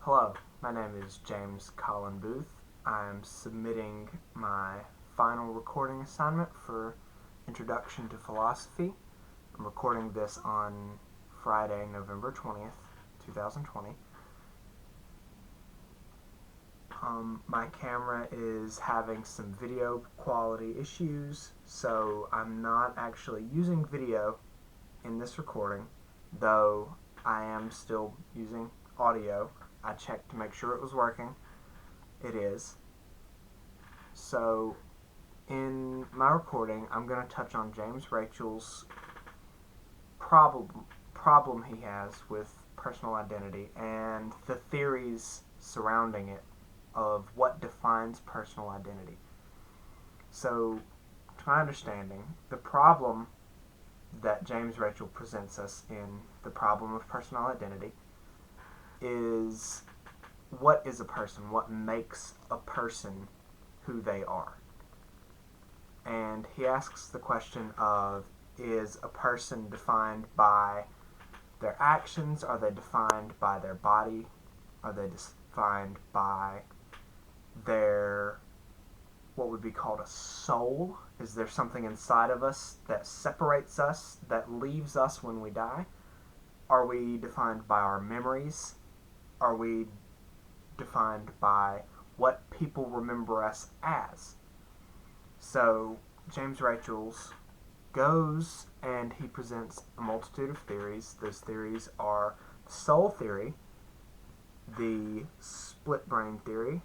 Hello, my name is James Collin Booth. I am submitting my final recording assignment for Introduction to Philosophy. I'm recording this on Friday, November 20th, 2020. My camera is having some video quality issues, so I'm not actually using video in this recording, though I am still using audio. I checked to make sure it was working. It is. So, in my recording, I'm going to touch on James Rachel's problem he has with personal identity and the theories surrounding it of what defines personal identity. So, to my understanding, the problem that James Rachel presents us in the problem of personal identity is what is a person, what makes a person who they are. And he asks the question of, is a person defined by their actions? Are they defined by their body? Are they defined by their, what would be called a soul? Is there something inside of us that separates us, that leaves us when we die? Are we defined by our memories? Are we defined by what people remember us as? So, James Rachel's goes and he presents a multitude of theories. Those theories are the soul theory, the split brain theory,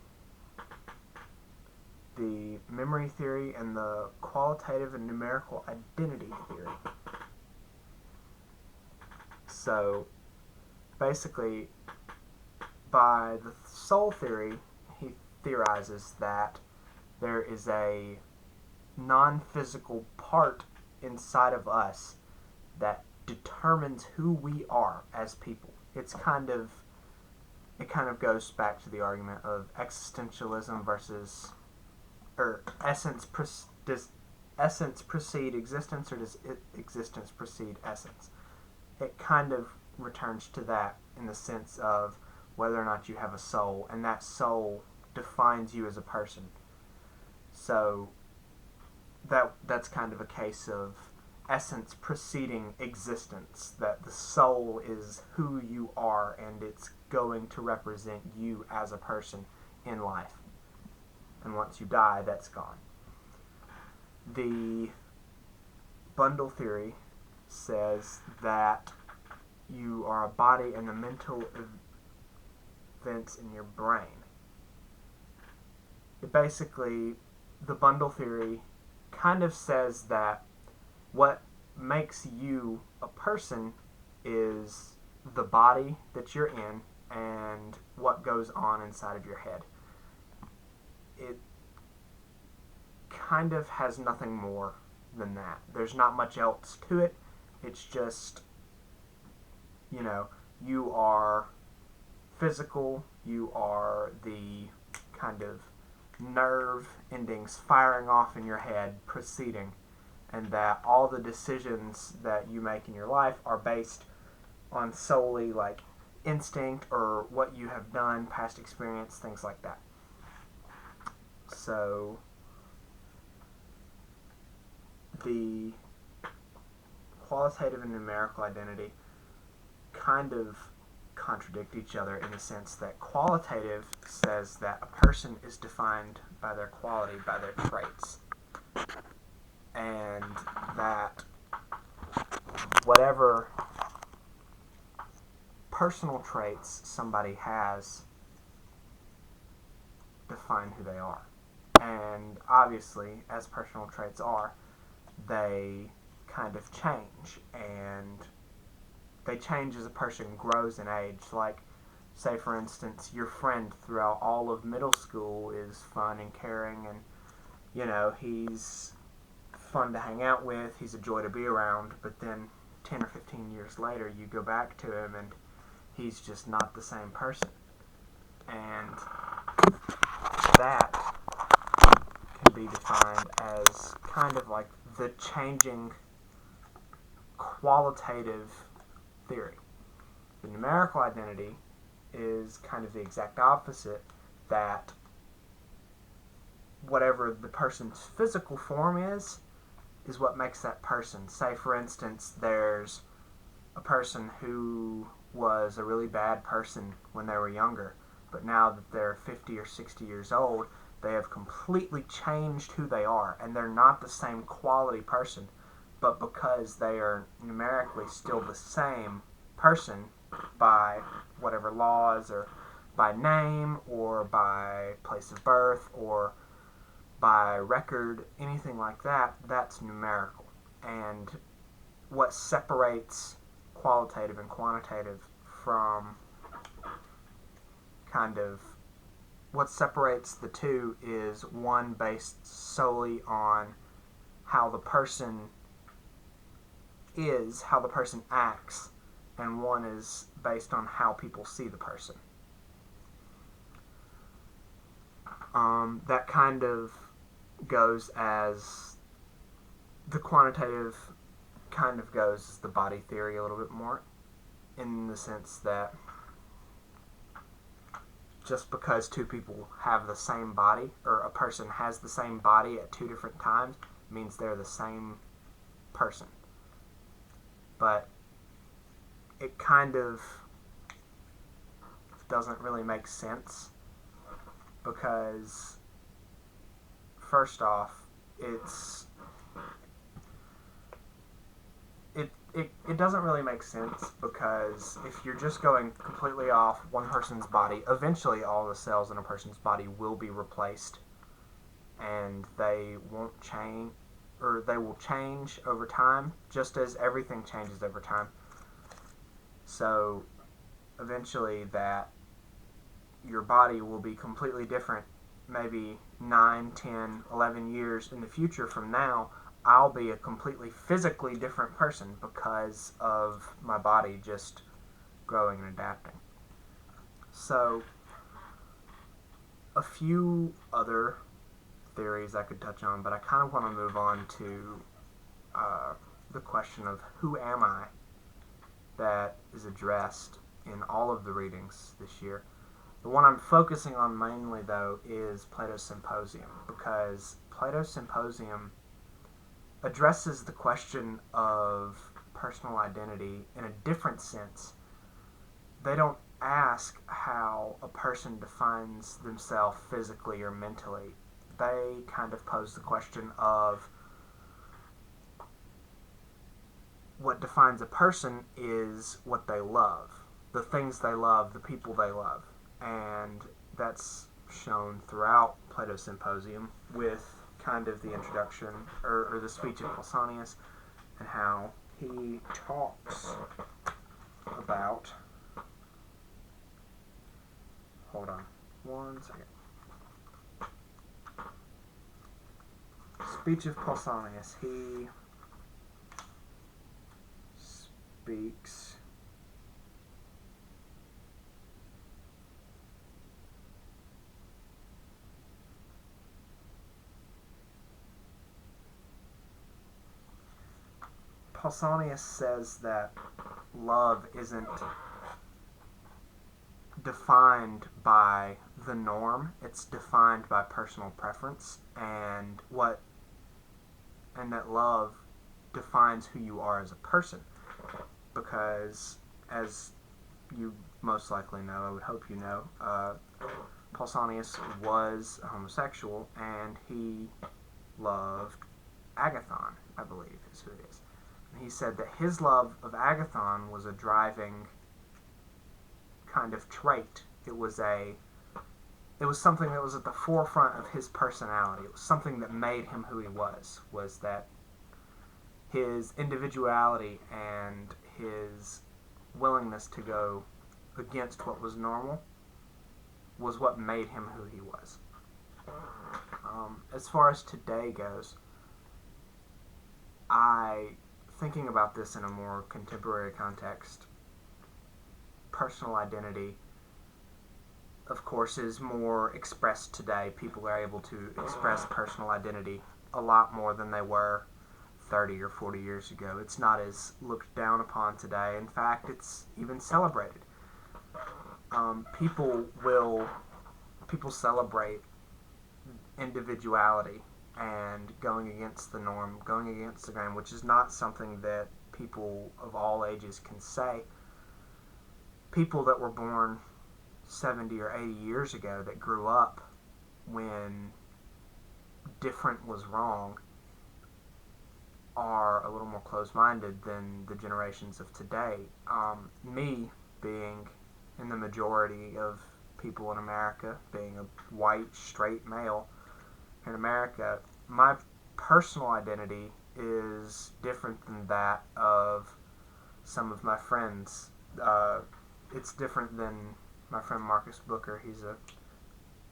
the memory theory, and the qualitative and numerical identity theory. So, basically, by the soul theory, he theorizes that there is a non-physical part inside of us that determines who we are as people. It kind of goes back to the argument of existentialism versus, or does essence precede existence, or does existence precede essence? It kind of returns to that in the sense of whether or not you have a soul, and that soul defines you as a person. So that's kind of a case of essence preceding existence, that the soul is who you are and it's going to represent you as a person in life. And once you die, that's gone. The bundle theory says that you are a body and the mental events in your brain. The bundle theory kind of says that what makes you a person is the body that you're in and what goes on inside of your head. It kind of has nothing more than that. There's not much else to it. It's just, you are physical, you are the kind of nerve endings firing off in your head proceeding, and that all the decisions that you make in your life are based on solely like instinct or what you have done, past experience, things like that. So the qualitative and numerical identity kind of contradict each other in the sense that qualitative says that a person is defined by their quality, by their traits, and that whatever personal traits somebody has define who they are. And obviously, as personal traits are, they kind of change, and they change as a person grows in age. Like, say for instance, your friend throughout all of middle school is fun and caring, and he's fun to hang out with, he's a joy to be around, but then 10 or 15 years later you go back to him and he's just not the same person. And that can be defined as kind of like the changing qualitative theory. The numerical identity is kind of the exact opposite, that whatever the person's physical form is what makes that person. Say, for instance, there's a person who was a really bad person when they were younger, but now that they're 50 or 60 years old, they have completely changed who they are, and they're not the same quality person, but because they are numerically still the same person by whatever laws, or by name, or by place of birth, or by record, anything like that, that's numerical. And what separates qualitative and quantitative from what separates the two is one based solely on how the person is, how the person acts, and one is based on how people see the person. That kind of goes as the quantitative kind of goes as the body theory a little bit more, in the sense that just because two people have the same body, or a person has the same body at two different times, means they're the same person. But it kind of doesn't really make sense, because first off, it doesn't really make sense, because if you're just going completely off one person's body, eventually all the cells in a person's body will be replaced, and they won't change, or they will change over time, just as everything changes over time. So eventually that your body will be completely different. Maybe 9, 10, 11 years in the future from now, I'll be a completely physically different person because of my body just growing and adapting. So, a few other theories I could touch on, but I kind of want to move on to the question of who am I, that is addressed in all of the readings this year. The one I'm focusing on mainly, though, is Plato's Symposium, because Plato's Symposium addresses the question of personal identity in a different sense. They don't ask how a person defines themselves physically or mentally. They kind of pose the question of what defines a person is what they love, the things they love, the people they love. And that's shown throughout Plato's Symposium with kind of the introduction, or the speech of Pausanias, and how he talks about, hold on one second. Speech of Pausanias, he speaks Pausanias says that love isn't defined by the norm, it's defined by personal preference, and that love defines who you are as a person. Because, as you most likely know, I would hope you know, Pausanias was a homosexual, and he loved Agathon, I believe is who it is. And he said that his love of Agathon was a driving kind of trait. It was something that was at the forefront of his personality. It was something that made him who he was that his individuality and his willingness to go against what was normal was what made him who he was. As far as today goes, thinking about this in a more contemporary context, personal identity, of course, is more expressed today. People are able to express personal identity a lot more than they were 30 or 40 years ago. It's not as looked down upon today. In fact, it's even celebrated. people celebrate individuality and going against the norm, going against the grain, which is not something that people of all ages can say. People that were born 70 or 80 years ago that grew up when different was wrong are a little more closed-minded than the generations of today. Me being in the majority of people in America, being a white, straight male in America, my personal identity is different than that of some of my friends. It's different than my friend Marcus Booker. He's a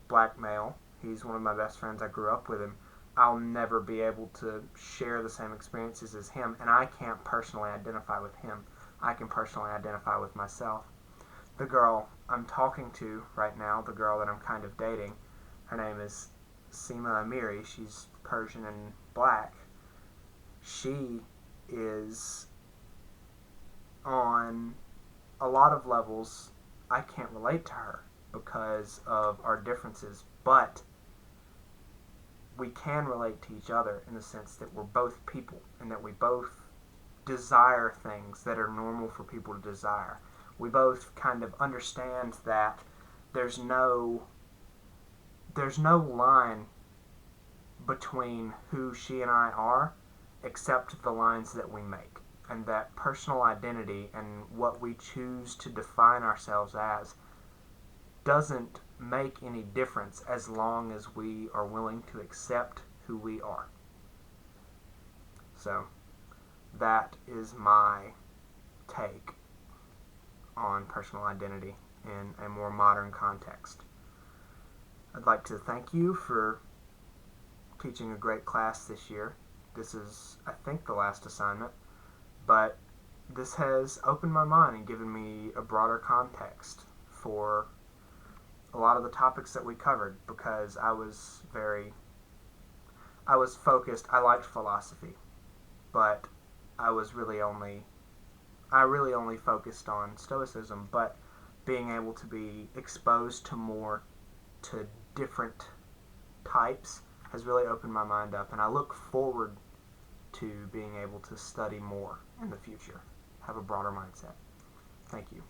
black male. He's one of my best friends. I grew up with him. I'll never be able to share the same experiences as him, and I can't personally identify with him. I can personally identify with myself. The girl I'm talking to right now, the girl that I'm kind of dating, her name is Seema Amiri. She's Persian and black. She is, on a lot of levels, I can't relate to her because of our differences, but we can relate to each other in the sense that we're both people and that we both desire things that are normal for people to desire. We both kind of understand that there's no line between who she and I are except the lines that we make, and that personal identity and what we choose to define ourselves as doesn't make any difference as long as we are willing to accept who we are. So that is my take on personal identity in a more modern context. I'd like to thank you for teaching a great class this year. This is, I think, the last assignment, but this has opened my mind and given me a broader context for a lot of the topics that we covered, because I was focused. I liked philosophy, but I really only focused on Stoicism, but being able to be exposed to different types has really opened my mind up, and I look forward to being able to study more in the future, have a broader mindset. Thank you.